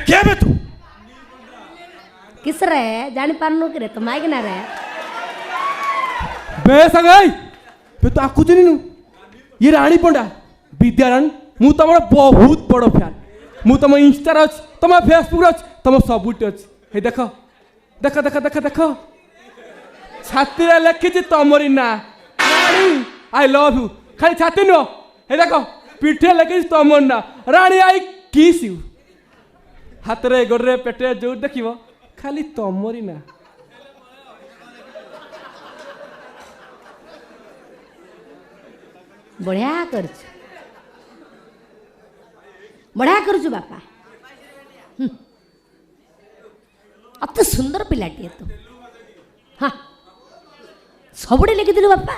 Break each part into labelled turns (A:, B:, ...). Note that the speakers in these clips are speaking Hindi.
A: केबे तू
B: किस रे जानी पारनु कि रे तो माइक ना रे
A: बे संगाई बे तो आकु चिन्नु ये रानी पंडा विद्यारायण मु तमर बहुत बड़ फैन मु तम इंस्टा रे अछि तम फेसबुक रे अछि तम सबुट अछि हे देखो देखो देखो देखो देखो छाती रे लिखि तमरी ना रानी आई लव यू खाली छाती नो हे देखो पीठे लिखि तमर ना रानी आई किस यू हाथ रे गोड़े पेटे जो देखिबो खाली तमरी ना
B: बढ़िया करछु बापा अत सुंदर पिलाटी तो हाँ सबुड़े लिखिलु बापा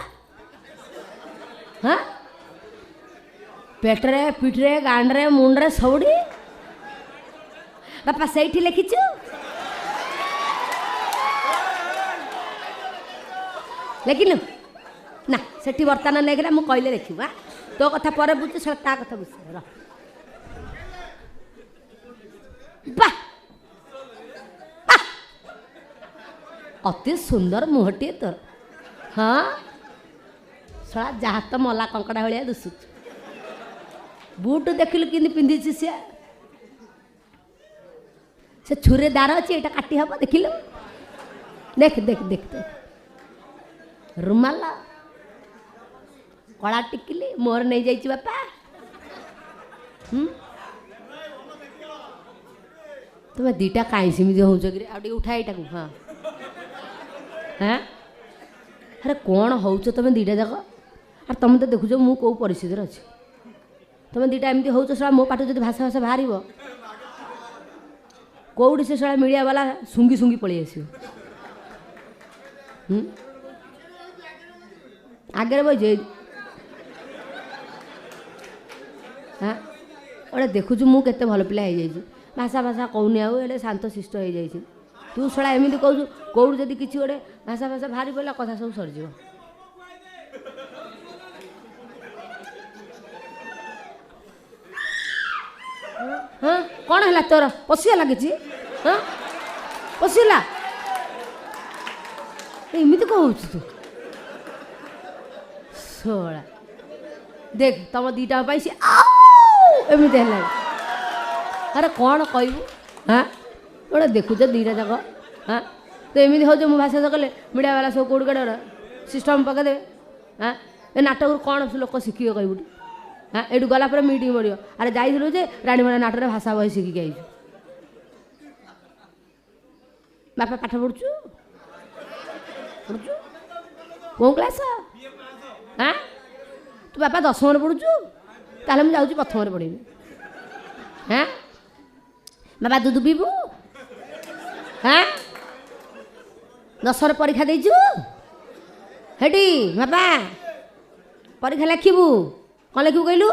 B: हाँ पेटरे पिठरे गांडरे मुंडरे सबुड़ी बापा सही लिखिचु लेकिन ना सेठी बर्तमान नहीं गला कहले देखिबा तो कथा पर बुझ ता कथा बुझ र बा अति सुंदर मुहटी तोर हाँ सला जहाँ तो मला कंकड़ा भाया दुसु बूट देखिलु कि पिंधि से छुरे दार अच्छे ये काटी हम देखिलु देख देख देख देख रुमाल कला टिकिली मोर नहीं जाइए बापा तुम्हें दीटा कहीं सेमती हो उठा यहाँ को हाँ हाँ अरे कौन हो तुम दीटा जाक और तुम तो देखुच मु कौ परिस्थिति अच्छी तुम दीटा एमती हो सला मो पाठ जो भाषा भाषा बाहर कौड़ी से सला मीडिया वाला सुंगी सुंगी पलि आस आगे बजे हाँ गोटे देखुचु मु केते भल पिला हो जाइए भाषा भाषा कहूनी आए शांत शिष्ट हो जाइए तू शला एमती कहू कौड़ जदि किसी गोटे भाषा भाषा बाहरी पड़ा कथा सब सरीज हाँ कौन है तोर पशिगला कि हाँ पशिगला एमती कहूँ तू शोला देख तुम दीटा सी एमती है अरे कौन कहू हाँ गोटे देखुच दीटा जाक हाँ तो एमती हो मो भाषा तो कले मीडिया वाला सब कौड़ कड़े सिस्टम पकईदे हाँ ए नाटक कौन लोक शिखिए कहू हाँ ये गला मीटिंग पड़ो अरे जाइलु जे रानीमणा नाटक भाषा बही शिखिक आई बापा पाठ पढ़ु कौ क्लास हाँ तू बापा 10 पढ़ु ताले मुझे जाऊँ प्रथम पढ़ी हाँ बाबा दूध पीबू हाँ 10 परीक्षा देचु हेटी बाबा परीक्षा लिखबू कौन लिखबू कहलु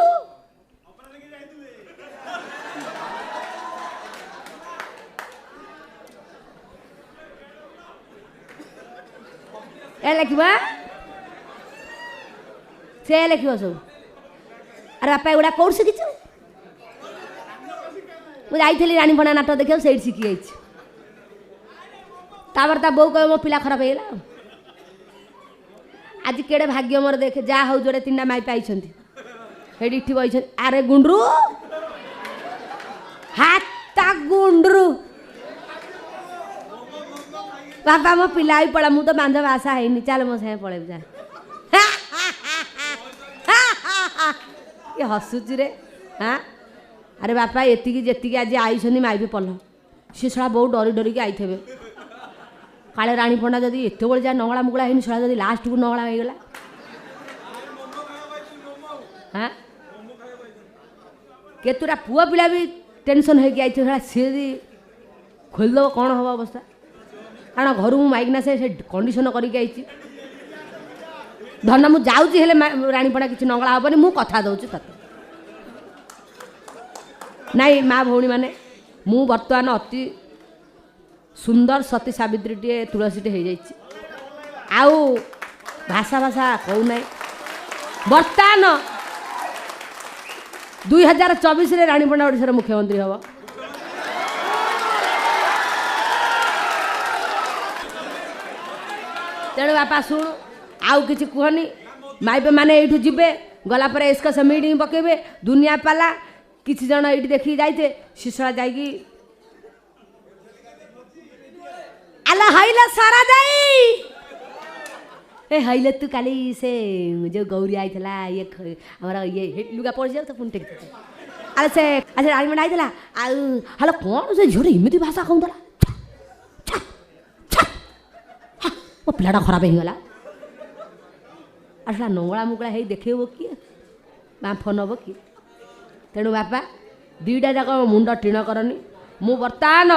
B: ए लिखबा से लिख सब अरे बापा एगुड़ा कौन शिखिचु मुझे जाइली रानीपणा नाटक देखिए से शिखी जापर ता बो कह मो पिला खराब होगा आज केड़े भाग्य मोर देखे जा हूँ जोड़े 3टा माई पाई इठी बही अरे गुंड्रू हाथ गुंड्रू बापा मो पिला भी पड़ा मुझे तो बांध आशा है चल मो सागे पड़े जा ये हसुची रे हाँ अरे बापा एतिकी जेतिकी आज आई माई भी पल सी शला बहुत डरी डरिकी आई थे काले रानी पंडा जदि एत बड़े जा नगला मुगला है शला जदि लास्ट को नगला हो गला हाँ केतुरा पुआ पिला भी टेंशन होगी आई थे सी खोलदेव कौन हम अवस्था कारण घर मु माइकना से कंडीशन करके धन मुझे जाऊँगी रानीपड़ा किसी नंगला हेनी मु कथा दूसरी तक नाई माँ भौणी मैंने मु बर्तमान अति सुंदर सती सावित्री टे तुलसी टे हो जाइए आउ भाषा भाषा कहूना बर्तमान 2024 रानीपड़ा ओडिशार मुख्यमंत्री हम तेणु बापा शुणु आउ किसी कहनी माइपे मैंने ये जीवे गला इसका से मीटिंग पकेबे दुनिया पाला किसी जन ये देखी जाइए शिशुआ जाइए आला हाइला सारा जाई ए हाइले तू काली से जो गौरी आई थला ये हमारा ये लुगा पड़ जाओ तो पुन टेक अरे से अच्छा रानी में आई थला आ हला कौन से झोरे इमिति भाषा कहूला वो पिलाटा खराब हो गला आसला नंगला मुगला है देखेब किए बाफ नब कि तेणु बापा दुईटा जाक मुंड टीण करनी मु बर्तमान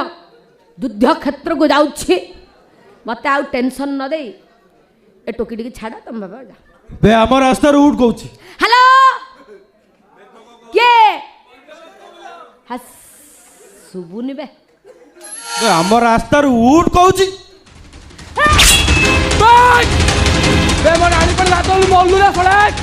B: युद्ध क्षेत्र को जाऊँ मत आउ टेंशन न दे ए टोकी टी छाड़ तुम बाबा जा
A: बे आम रास्ता उठ कौच
B: हेलो किए शुभुनि बे
A: आम रास्ता उठ कौच मोर आनी पर लात मल्लू रे सड़क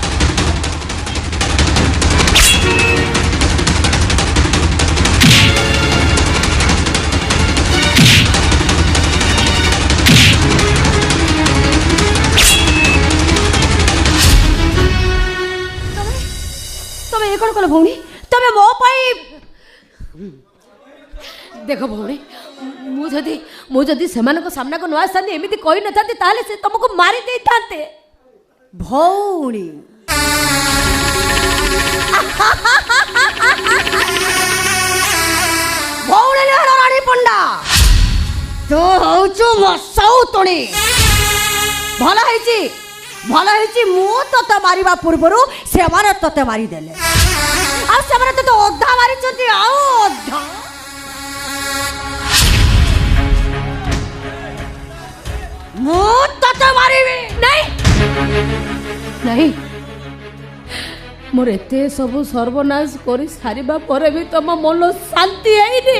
B: तमे ये कौन कल भौणी तमे मो पाई देख भौणी मुझे सेमान सामना को नुआ सामने एमती कही न था ताले से तुमको मारी दे थाते भौणी भौणी रानी पंडा तो हूँ मो सौतुणी भल है मु तोते मारिबा पूर्वरु सेमाने तोते मारी देले आ सेमाने तो ओधा मारी चंती आ ओधा मु तोते मारिबी नहीं मोर एते सब सर्वनाश करी सारिबा परे भी तम मन शांति आईनी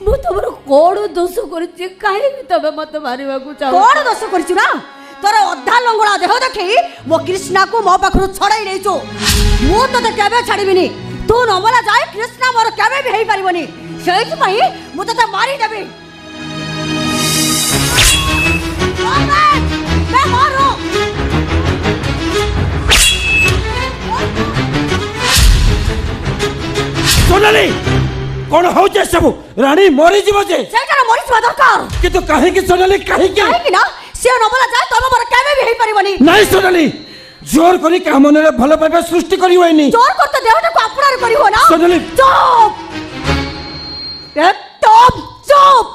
B: मु तमरो कोड दोष करछि काहे भी तबे मत मारिबा को चाहो कोड दोष करछि ना तोर अधा लंगड़ा देह देखि मो कृष्णा को मो पाखरु छड़ाई देइछो मु तते केबे छाड़ीबिनी तू नमला जाय कृष्णा मोर केबे भी हेई परिबनी सेहि पई मु तते मारी देबी मैं मारो
A: सोनाली कौन हो जे सब रानी मरी जीव जे
B: सेटा मरी जीव दरकार
A: किंतु काहे कि सोनाली काहे कि
B: ना से नबला जाय तब मोर केबे भी हेई परिबनी
A: नहीं सोनाली जोर करी का मन रे भलो पाबे सृष्टि करी होइनी
B: जोर करते देहटा को अपनार करी हो ना
A: सोनाली
B: चुप चुप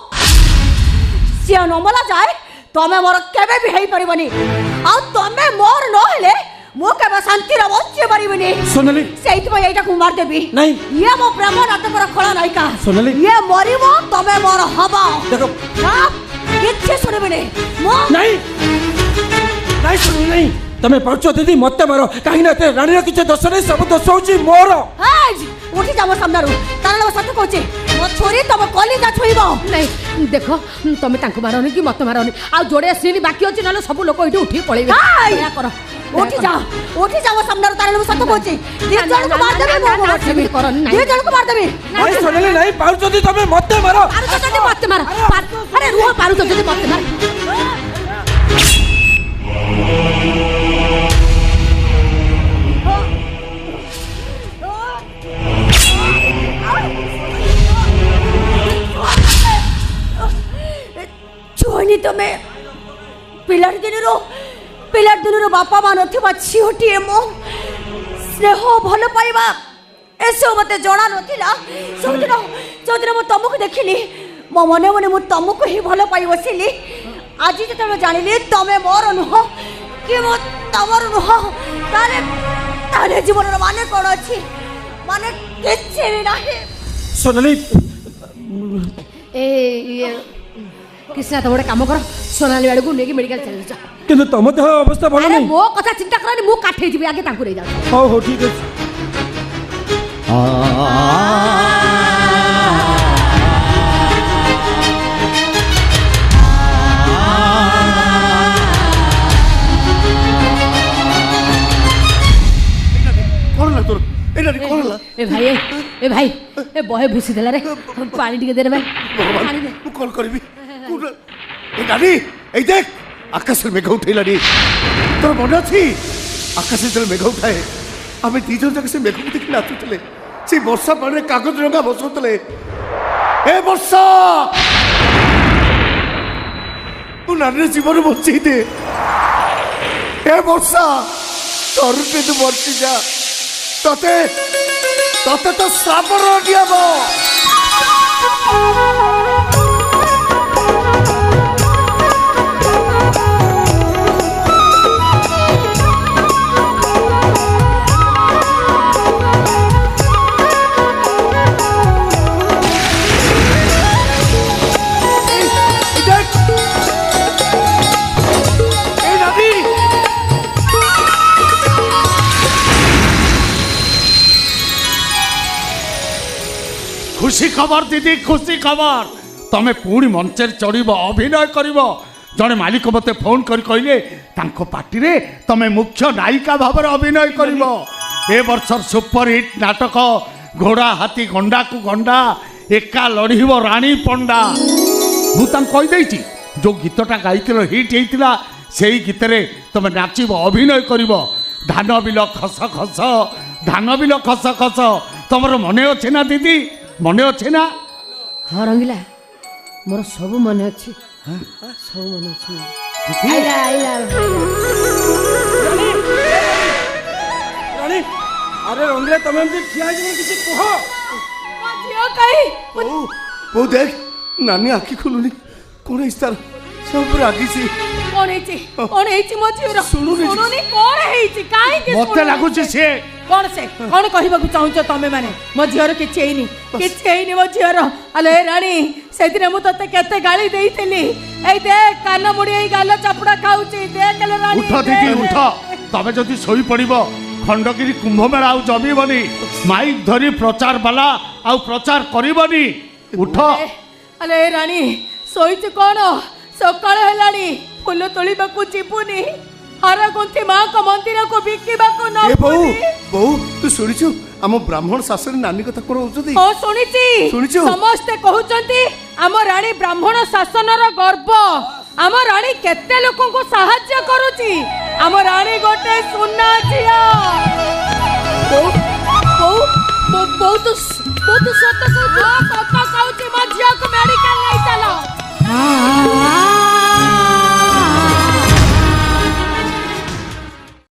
B: से नबला जाय तमे मोर केबे भी हेई परिबनी आ तमे मोर न हेले मो केबे शांति रे बच्चे परिबनी
A: सोनाली
B: सेहित भाई एटा को मार देबी
A: नहीं
B: ये मो प्रेम नाटकर खळ नाही का
A: सोनाली
B: ये मरिबो तमे मोर हबो
A: देखो
B: किच्छे सुनबेनी मो
A: नहीं नहीं सुन नहीं तमे पाउछो दीदी मते मारो काहे ना ते रानी रे किछ दोष नहीं सब दोष होची मोर
B: आज उठी जामो सामनारू तारण सत्य कहूची मो छोरी तब कलिजा छुइबो नहीं देखो तमे तांको मारोनी कि मत मारोनी आ जोड़े सीनी बाकी अछि नले सब लोक इठी उठी पळेबे दया करो उठी जाओ सामनारू तारण सत्य कहूची दी जण को मार देबे मो छबी करन नहीं दी जण को मार देबे
A: नहीं सुनले नहीं पाउछो दी तमे मते मारो
B: पारू जदी मते मार अरे रुह पारू जदी मते मार छोनी तमे पिलार दिन बापा मा नथिबा झीटी मो स्नेह भल पाइबा एसो मते जणा नथिला जोदिन मु तुमको देखिली मो मने मने मु तुमको ही भल पाइ बसिली आज जते जानिली तमे मोर नुह कि मो तमर नुह ताले जीवन माने कोन अछि माने किछि भी नाही
A: सोनाली
B: ए कृष्णा तो गोटे काम कर सोनाली वाले को लेके मेडिकल चल जा
A: किंतु तम देह अवस्था भल नहीं
B: मो कथा चिंता करनी मु काठे जीबी आगे तांको रे जा
A: हो ठीक अछि
B: ए भाई ए बहे भूसी देला रे पानी टिके दे रे भाई पानी दे
C: कॉल करबी नानी এই দেখ আকাশের মেঘ উঠাইলানি তোর মনে আছে আকাশে যেন মেঘ উঠায় আমি দুজন যাকে সে মেঘକୁ দেখি নাচুଥିଲେ সেই ବର୍ଷା ପାଣିରେ କାଗଜ ରଙ୍ଗା ବସଉଥିଲେ ଏ ବର୍ଷା ମୁଁ ନାନୀର ଜୀବନ ବଞ୍ଚେଇ ଦେ ଏ ବର୍ଷା ତରୁଟେ ତୁ ବଞ୍ଚି ଯା ତତେ ତତେ ତ ଶ୍ରାବଣ ଦିଆବ
D: खुशी खबर दीदी खुशी खबर तमें पुणी मंच चढ़ अभिनय कर जड़े मालिक मत फोन कर कहले पार्टी रे तमें मुख्य नायिका भाव अभिनय कर ए वर्षर सुपरहिट नाटक घोड़ा हाथी गंडा को गंडा एका लड़ब राणी पंडा मुझे जो गीतटा गाई हिट होता से गीत तमें नाचब अभिनय कर धान बिल खस खस धान बिल खस खस तुम मन अच्छे ना दीदी मन अच्छे ना
B: हाँ रंगीला मोर सब मन अच्छी सब मन अच्छी आइला आइला
A: रानी अरे रंगीला तमे हमसे खिया जे किसी कह
B: जियो कहीं
C: वो देख नानी आखि खोलुनी कौन इस्तार सब रागी सी
B: कौन हेची मो जियो सुनुनी कौन हेची काई के
D: मते लागुची से
E: कौन कहबा चाहूच तमें मैंने मो झीर किसी मो झीर अले राणी से दिन मु तते केते गाली देइथिली ए देख कान मुड़ी गाल चपड़ा खाउची देख ले राणी
D: उठ दीदी उठ तबे जदि सोई पड़िबो खंडगिरी कुंभ मेला आउ जमीबनी माइक धरी प्रचार वाला आउ प्रचार करिबनी उठ
E: अले राणी सोईच कौन सकाळ हेलानी फूल तोलिबा को जीपुनी हर गुंथी मां को मंदिर को बिकिबा को न
C: बहु बहु तू सुनिछु हम ब्राह्मण शासन नानी कथा कोन होचदी
E: ओ सुनिछु समस्त कहउचंती हम रानी ब्राह्मण शासन र गर्व हम रानी केते लोकन को सहाय्य करूची हम रानी गोटे सुन्ना छिया बहुत सत कहउची मो झिया को मेडिकल नै चलो